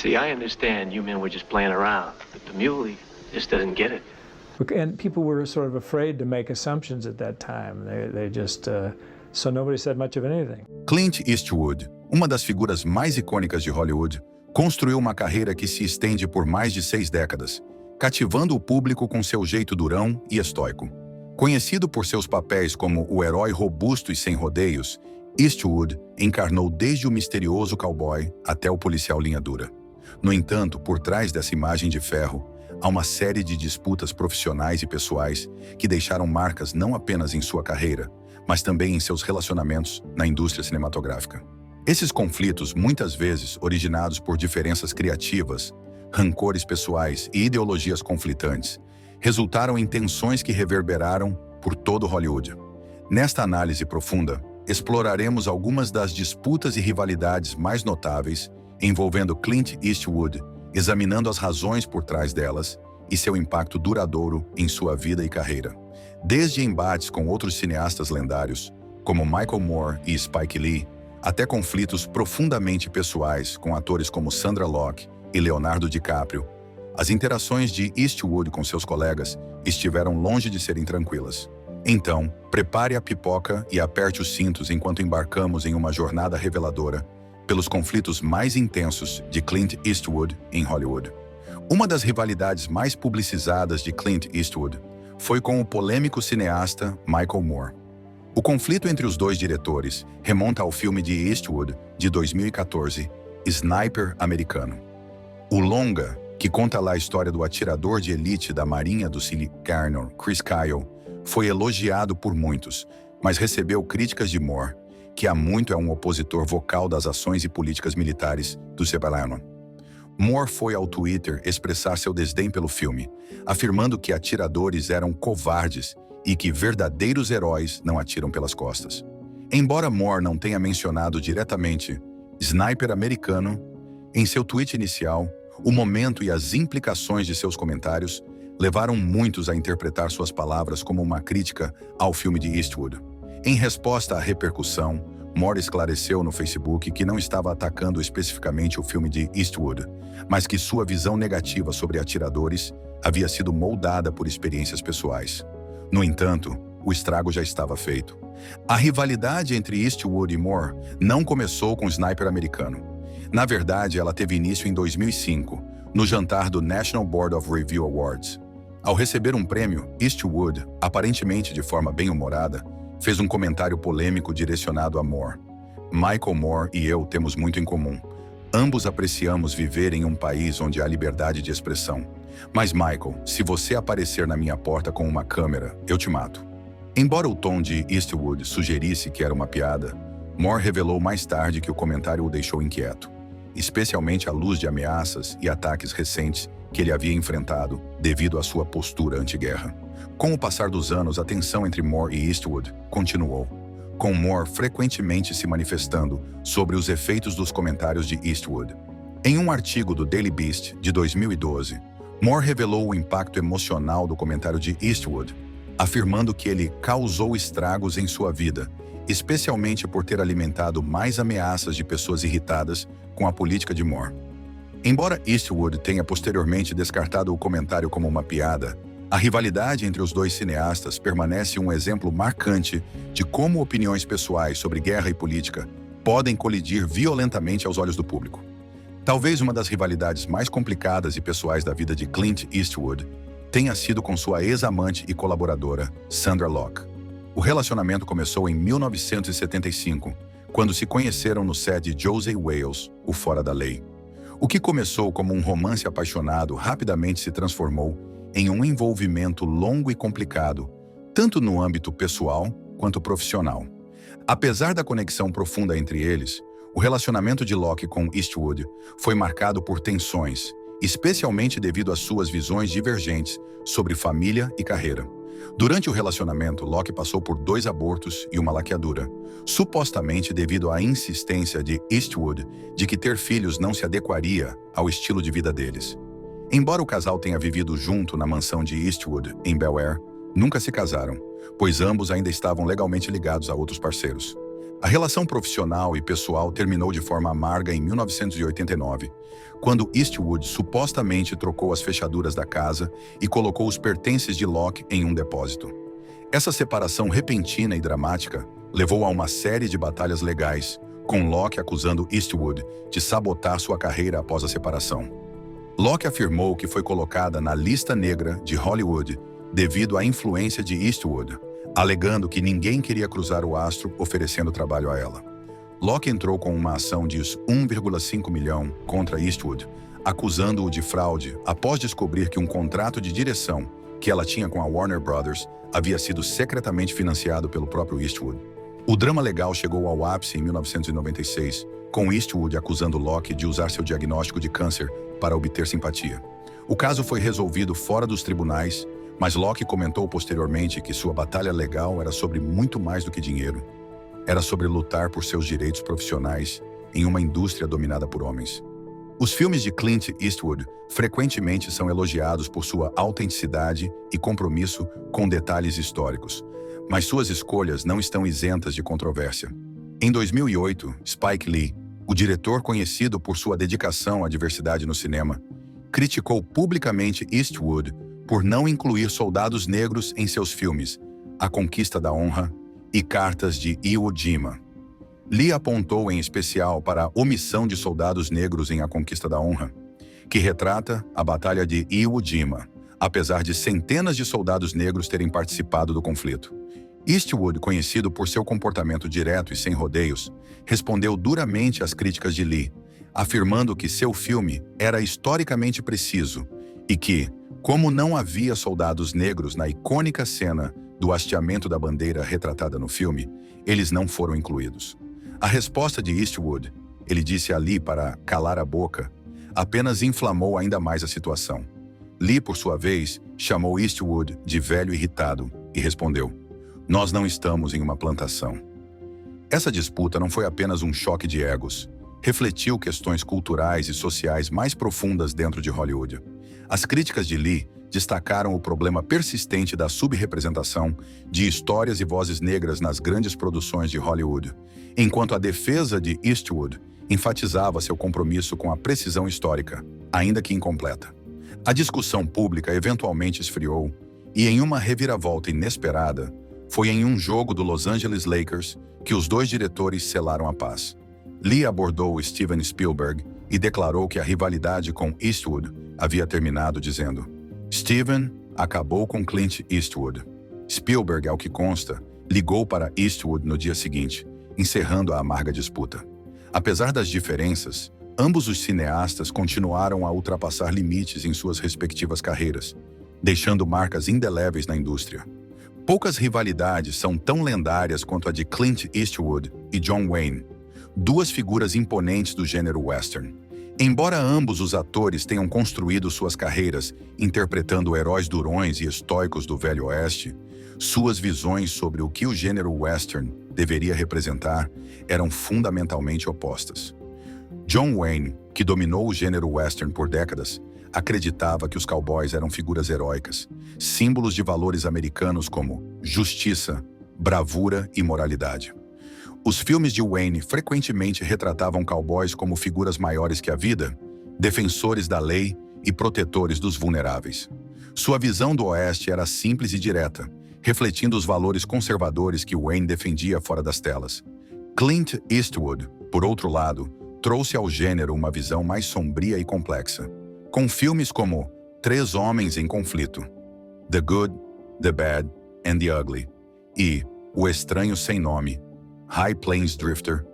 See, I understand you men were just playing around, but the muley just doesn't get it. And people were sort of afraid to make assumptions at that time. They just, so nobody said much of anything. Clint Eastwood, uma das figuras mais icônicas de Hollywood, construiu uma carreira que se estende por mais de 6 décadas, cativando o público com seu jeito durão e estoico. Conhecido por seus papéis como o herói robusto e sem rodeios, Eastwood encarnou desde o misterioso cowboy até o policial linha dura. No entanto, por trás dessa imagem de ferro, há uma série de disputas profissionais e pessoais que deixaram marcas não apenas em sua carreira, mas também em seus relacionamentos na indústria cinematográfica. Esses conflitos, muitas vezes originados por diferenças criativas, rancores pessoais e ideologias conflitantes, resultaram em tensões que reverberaram por todo Hollywood. Nesta análise profunda, exploraremos algumas das disputas e rivalidades mais notáveis envolvendo Clint Eastwood, examinando as razões por trás delas e seu impacto duradouro em sua vida e carreira. Desde embates com outros cineastas lendários, como Michael Moore e Spike Lee, até conflitos profundamente pessoais com atores como Sandra Locke e Leonardo DiCaprio, as interações de Eastwood com seus colegas estiveram longe de serem tranquilas. Então, prepare a pipoca e aperte os cintos enquanto embarcamos em uma jornada reveladora pelos conflitos mais intensos de Clint Eastwood em Hollywood. Uma das rivalidades mais publicizadas de Clint Eastwood foi com o polêmico cineasta Michael Moore. O conflito entre os dois diretores remonta ao filme de Eastwood de 2014, Sniper Americano. O longa, que conta lá a história do atirador de elite da Marinha do Silicon, Chris Kyle, foi elogiado por muitos, mas recebeu críticas de Moore, que há muito é um opositor vocal das ações e políticas militares do Silicon. Moore foi ao Twitter expressar seu desdém pelo filme, afirmando que atiradores eram covardes e que verdadeiros heróis não atiram pelas costas. Embora Moore não tenha mencionado diretamente Sniper Americano, em seu tweet inicial, o momento e as implicações de seus comentários levaram muitos a interpretar suas palavras como uma crítica ao filme de Eastwood. Em resposta à repercussão, Moore esclareceu no Facebook que não estava atacando especificamente o filme de Eastwood, mas que sua visão negativa sobre atiradores havia sido moldada por experiências pessoais. No entanto, o estrago já estava feito. A rivalidade entre Eastwood e Moore não começou com Sniper Americano. Na verdade, ela teve início em 2005, no jantar do National Board of Review Awards. Ao receber um prêmio, Eastwood, aparentemente de forma bem-humorada, fez um comentário polêmico direcionado a Moore. Michael Moore e eu temos muito em comum. Ambos apreciamos viver em um país onde há liberdade de expressão. Mas Michael, se você aparecer na minha porta com uma câmera, eu te mato. Embora o tom de Eastwood sugerisse que era uma piada, Moore revelou mais tarde que o comentário o deixou inquieto, especialmente à luz de ameaças e ataques recentes que ele havia enfrentado devido à sua postura anti-guerra. Com o passar dos anos, a tensão entre Moore e Eastwood continuou, com Moore frequentemente se manifestando sobre os efeitos dos comentários de Eastwood. Em um artigo do Daily Beast de 2012, Moore revelou o impacto emocional do comentário de Eastwood, afirmando que ele causou estragos em sua vida, especialmente por ter alimentado mais ameaças de pessoas irritadas com a política de Moore. Embora Eastwood tenha posteriormente descartado o comentário como uma piada, a rivalidade entre os dois cineastas permanece um exemplo marcante de como opiniões pessoais sobre guerra e política podem colidir violentamente aos olhos do público. Talvez uma das rivalidades mais complicadas e pessoais da vida de Clint Eastwood tenha sido com sua ex-amante e colaboradora, Sandra Locke. O relacionamento começou em 1975, quando se conheceram no set de Josey Wales, O Fora da Lei. O que começou como um romance apaixonado rapidamente se transformou em um envolvimento longo e complicado, tanto no âmbito pessoal quanto profissional. Apesar da conexão profunda entre eles, o relacionamento de Locke com Eastwood foi marcado por tensões, especialmente devido às suas visões divergentes sobre família e carreira. Durante o relacionamento, Locke passou por 2 abortos e uma laqueadura, supostamente devido à insistência de Eastwood de que ter filhos não se adequaria ao estilo de vida deles. Embora o casal tenha vivido junto na mansão de Eastwood, em Bel Air, nunca se casaram, pois ambos ainda estavam legalmente ligados a outros parceiros. A relação profissional e pessoal terminou de forma amarga em 1989, quando Eastwood supostamente trocou as fechaduras da casa e colocou os pertences de Locke em um depósito. Essa separação repentina e dramática levou a uma série de batalhas legais, com Locke acusando Eastwood de sabotar sua carreira após a separação. Locke afirmou que foi colocada na lista negra de Hollywood devido à influência de Eastwood, alegando que ninguém queria cruzar o astro oferecendo trabalho a ela. Locke entrou com uma ação de 1,5 milhão contra Eastwood, acusando-o de fraude após descobrir que um contrato de direção que ela tinha com a Warner Brothers havia sido secretamente financiado pelo próprio Eastwood. O drama legal chegou ao ápice em 1996, com Eastwood acusando Locke de usar seu diagnóstico de câncer para obter simpatia. O caso foi resolvido fora dos tribunais, mas Locke comentou posteriormente que sua batalha legal era sobre muito mais do que dinheiro. Era sobre lutar por seus direitos profissionais em uma indústria dominada por homens. Os filmes de Clint Eastwood frequentemente são elogiados por sua autenticidade e compromisso com detalhes históricos, mas suas escolhas não estão isentas de controvérsia. Em 2008, Spike Lee, o diretor conhecido por sua dedicação à diversidade no cinema, criticou publicamente Eastwood por não incluir soldados negros em seus filmes A Conquista da Honra e Cartas de Iwo Jima. Lee apontou em especial para a omissão de soldados negros em A Conquista da Honra, que retrata a Batalha de Iwo Jima, apesar de centenas de soldados negros terem participado do conflito. Eastwood, conhecido por seu comportamento direto e sem rodeios, respondeu duramente às críticas de Lee, afirmando que seu filme era historicamente preciso e que, como não havia soldados negros na icônica cena do hasteamento da bandeira retratada no filme, eles não foram incluídos. A resposta de Eastwood, ele disse a Lee para calar a boca, apenas inflamou ainda mais a situação. Lee, por sua vez, chamou Eastwood de velho irritado e respondeu: "Nós não estamos em uma plantação." Essa disputa não foi apenas um choque de egos, refletiu questões culturais e sociais mais profundas dentro de Hollywood. As críticas de Lee destacaram o problema persistente da subrepresentação de histórias e vozes negras nas grandes produções de Hollywood, enquanto a defesa de Eastwood enfatizava seu compromisso com a precisão histórica, ainda que incompleta. A discussão pública eventualmente esfriou e, em uma reviravolta inesperada, foi em um jogo do Los Angeles Lakers que os dois diretores selaram a paz. Lee abordou Steven Spielberg e declarou que a rivalidade com Eastwood havia terminado, dizendo: "Steven acabou com Clint Eastwood." Spielberg, ao que consta, ligou para Eastwood no dia seguinte, encerrando a amarga disputa. Apesar das diferenças, ambos os cineastas continuaram a ultrapassar limites em suas respectivas carreiras, deixando marcas indeléveis na indústria. Poucas rivalidades são tão lendárias quanto a de Clint Eastwood e John Wayne, duas figuras imponentes do gênero western. Embora ambos os atores tenham construído suas carreiras interpretando heróis durões e estoicos do Velho Oeste, suas visões sobre o que o gênero western deveria representar eram fundamentalmente opostas. John Wayne, que dominou o gênero western por décadas, acreditava que os cowboys eram figuras heróicas, símbolos de valores americanos como justiça, bravura e moralidade. Os filmes de Wayne frequentemente retratavam cowboys como figuras maiores que a vida, defensores da lei e protetores dos vulneráveis. Sua visão do Oeste era simples e direta, refletindo os valores conservadores que Wayne defendia fora das telas. Clint Eastwood, por outro lado, trouxe ao gênero uma visão mais sombria e complexa, com filmes como Três Homens em Conflito, The Good, The Bad and the Ugly e O Estranho Sem Nome, High Plains Drifter.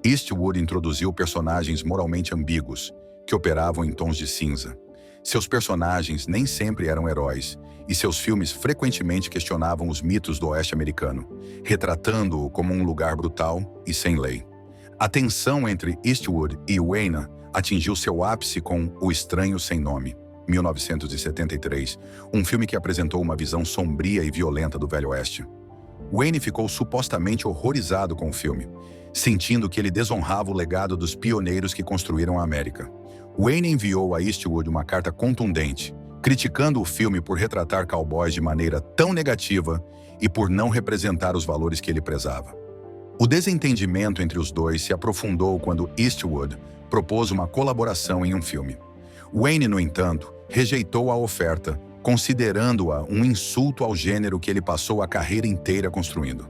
Eastwood introduziu personagens moralmente ambíguos, que operavam em tons de cinza. Seus personagens nem sempre eram heróis, e seus filmes frequentemente questionavam os mitos do Oeste americano, retratando-o como um lugar brutal e sem lei. A tensão entre Eastwood e Wayne atingiu seu ápice com O Estranho Sem Nome, 1973, um filme que apresentou uma visão sombria e violenta do Velho Oeste. Wayne ficou supostamente horrorizado com o filme, sentindo que ele desonrava o legado dos pioneiros que construíram a América. Wayne enviou a Eastwood uma carta contundente, criticando o filme por retratar cowboys de maneira tão negativa e por não representar os valores que ele prezava. O desentendimento entre os dois se aprofundou quando Eastwood propôs uma colaboração em um filme. Wayne, no entanto, rejeitou a oferta, considerando-a um insulto ao gênero que ele passou a carreira inteira construindo.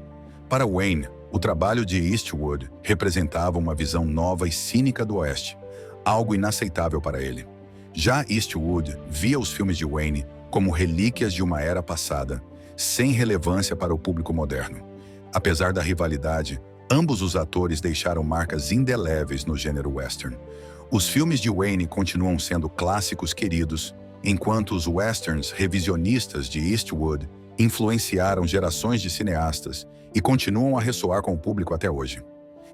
Para Wayne, o trabalho de Eastwood representava uma visão nova e cínica do Oeste, algo inaceitável para ele. Já Eastwood via os filmes de Wayne como relíquias de uma era passada, sem relevância para o público moderno. Apesar da rivalidade, ambos os atores deixaram marcas indeléveis no gênero western. Os filmes de Wayne continuam sendo clássicos queridos, enquanto os westerns revisionistas de Eastwood influenciaram gerações de cineastas e continuam a ressoar com o público até hoje.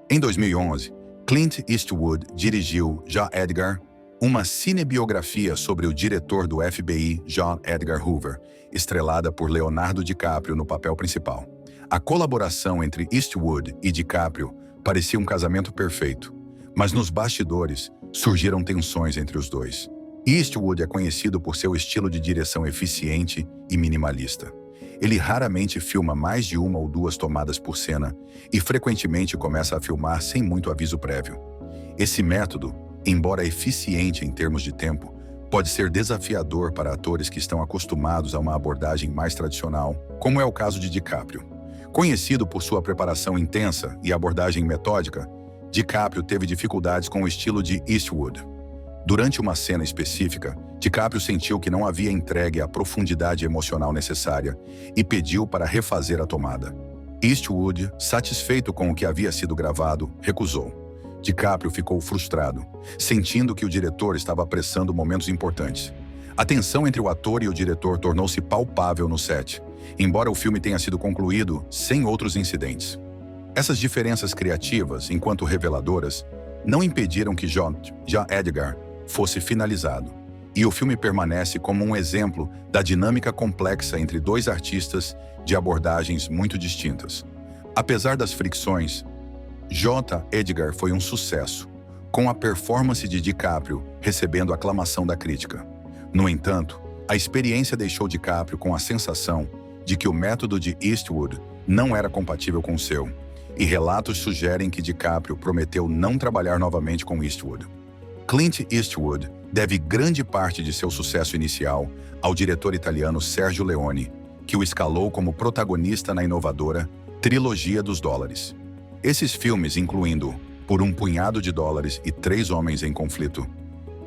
Em 2011, Clint Eastwood dirigiu J. Edgar, uma cinebiografia sobre o diretor do FBI, J. Edgar Hoover, estrelada por Leonardo DiCaprio no papel principal. A colaboração entre Eastwood e DiCaprio parecia um casamento perfeito, mas nos bastidores surgiram tensões entre os dois. Eastwood é conhecido por seu estilo de direção eficiente e minimalista. Ele raramente filma mais de uma ou duas tomadas por cena e frequentemente começa a filmar sem muito aviso prévio. Esse método, embora eficiente em termos de tempo, pode ser desafiador para atores que estão acostumados a uma abordagem mais tradicional, como é o caso de DiCaprio. Conhecido por sua preparação intensa e abordagem metódica, DiCaprio teve dificuldades com o estilo de Eastwood. Durante uma cena específica, DiCaprio sentiu que não havia entregue a profundidade emocional necessária e pediu para refazer a tomada. Eastwood, satisfeito com o que havia sido gravado, recusou. DiCaprio ficou frustrado, sentindo que o diretor estava apressando momentos importantes. A tensão entre o ator e o diretor tornou-se palpável no set, embora o filme tenha sido concluído sem outros incidentes. Essas diferenças criativas, enquanto reveladoras, não impediram que J. Edgar fosse finalizado, e o filme permanece como um exemplo da dinâmica complexa entre dois artistas de abordagens muito distintas. Apesar das fricções, J. Edgar foi um sucesso, com a performance de DiCaprio recebendo aclamação da crítica. No entanto, a experiência deixou DiCaprio com a sensação de que o método de Eastwood não era compatível com o seu, e relatos sugerem que DiCaprio prometeu não trabalhar novamente com Eastwood. Clint Eastwood deve grande parte de seu sucesso inicial ao diretor italiano Sergio Leone, que o escalou como protagonista na inovadora Trilogia dos Dólares. Esses filmes, incluindo Por um Punhado de Dólares e Três Homens em Conflito,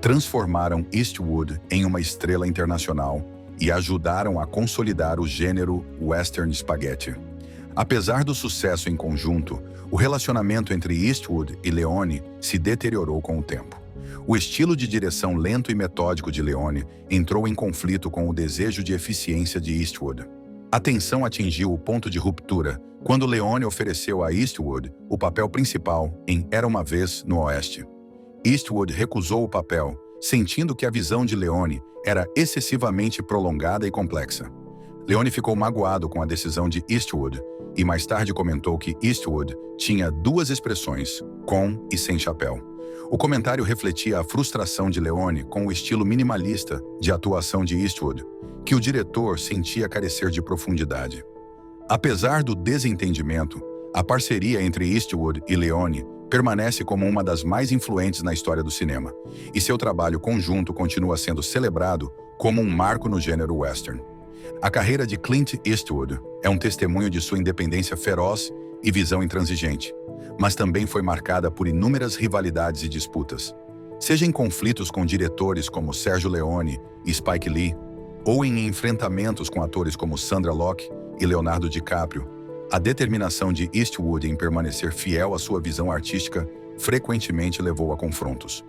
transformaram Eastwood em uma estrela internacional e ajudaram a consolidar o gênero western spaghetti. Apesar do sucesso em conjunto, o relacionamento entre Eastwood e Leone se deteriorou com o tempo. O estilo de direção lento e metódico de Leone entrou em conflito com o desejo de eficiência de Eastwood. A tensão atingiu o ponto de ruptura quando Leone ofereceu a Eastwood o papel principal em Era uma Vez no Oeste. Eastwood recusou o papel, sentindo que a visão de Leone era excessivamente prolongada e complexa. Leone ficou magoado com a decisão de Eastwood e mais tarde comentou que Eastwood tinha duas expressões, com e sem chapéu. O comentário refletia a frustração de Leone com o estilo minimalista de atuação de Eastwood, que o diretor sentia carecer de profundidade. Apesar do desentendimento, a parceria entre Eastwood e Leone permanece como uma das mais influentes na história do cinema, e seu trabalho conjunto continua sendo celebrado como um marco no gênero western. A carreira de Clint Eastwood é um testemunho de sua independência feroz e visão intransigente, mas também foi marcada por inúmeras rivalidades e disputas. Seja em conflitos com diretores como Sergio Leone e Spike Lee, ou em enfrentamentos com atores como Sandra Locke e Leonardo DiCaprio, a determinação de Eastwood em permanecer fiel à sua visão artística frequentemente levou a confrontos.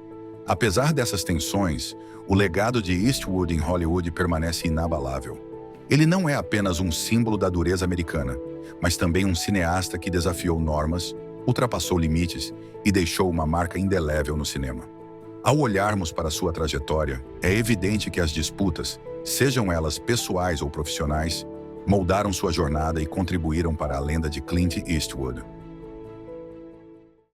Apesar dessas tensões, o legado de Eastwood em Hollywood permanece inabalável. Ele não é apenas um símbolo da dureza americana, mas também um cineasta que desafiou normas, ultrapassou limites e deixou uma marca indelével no cinema. Ao olharmos para sua trajetória, é evidente que as disputas, sejam elas pessoais ou profissionais, moldaram sua jornada e contribuíram para a lenda de Clint Eastwood.